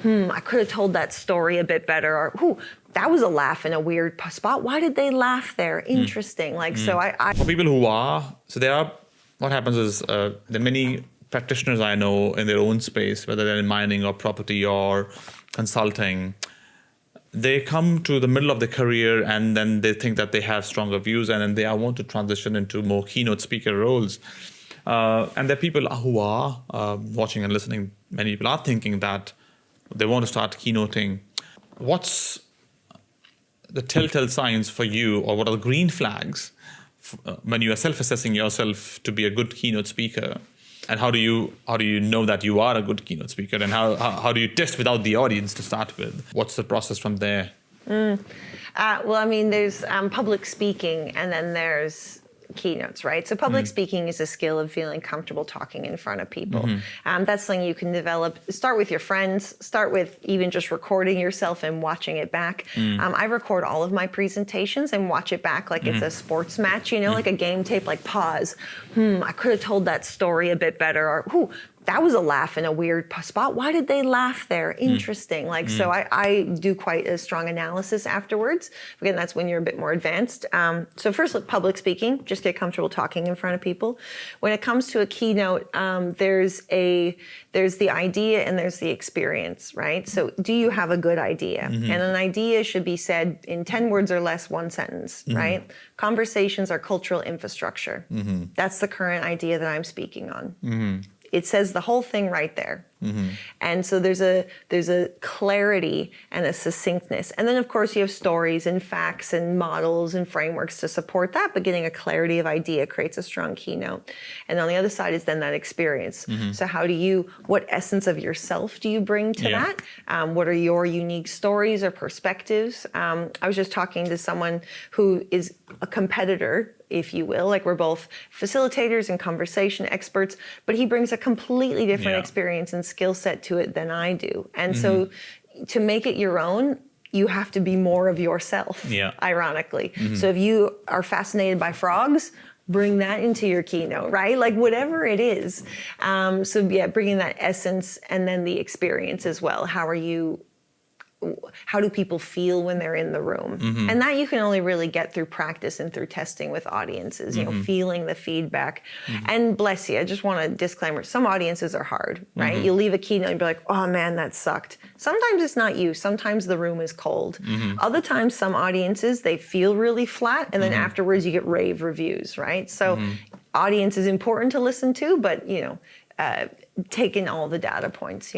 I could have told that story a bit better, or, that was a laugh in a weird spot. Why did they laugh there? Interesting. So For people who what happens is there are many practitioners I know in their own space, whether they're in mining or property or consulting. They come to the middle of their career and then they think that they have stronger views and then they want to transition into more keynote speaker roles. And there are people who are watching and listening. Many people are thinking that they want to start keynoting. What's the telltale signs for you, or what are the green flags when you are self-assessing yourself to be a good keynote speaker? And how do you know that you are a good keynote speaker? And how do you test without the audience to start with? What's the process from there? There's public speaking, and then there's keynotes, right? So public speaking is a skill of feeling comfortable talking in front of people. That's something you can develop. Start with your friends. Start with even just recording yourself and watching it back. I record all of my presentations and watch it back like it's a sports match, like a game tape, like pause. I could have told that story a bit better, or, that was a laugh in a weird spot. Why did they laugh there? Interesting. So I do quite a strong analysis afterwards. Again, that's when you're a bit more advanced. So first, public speaking, just get comfortable talking in front of people. When it comes to a keynote, there's the idea and there's the experience, right? So do you have a good idea? And an idea should be said in 10 words or less, one sentence, right? Conversations are cultural infrastructure. That's the current idea that I'm speaking on. It says the whole thing right there. And so there's a clarity and a succinctness. And then, of course, you have stories and facts and models and frameworks to support that, but getting a clarity of idea creates a strong keynote. And on the other side is then that experience. So what essence of yourself do you bring to that? What are your unique stories or perspectives? I was just talking to someone who is a competitor, if you will. We're both facilitators and conversation experts, but he brings a completely different experience and skill set to it than I do. And so to make it your own, you have to be more of yourself, ironically. So if you are fascinated by frogs, bring that into your keynote, right? Whatever it is. Bringing that essence and then the experience as well. How do people feel when they're in the room? And that you can only really get through practice and through testing with audiences, feeling the feedback. And bless you, I just want a disclaimer. Some audiences are hard, right? You leave a keynote and be like, oh man, that sucked. Sometimes it's not you. Sometimes the room is cold. Other times, some audiences, they feel really flat. And then afterwards you get rave reviews, right? So audience is important to listen to, but take in all the data points,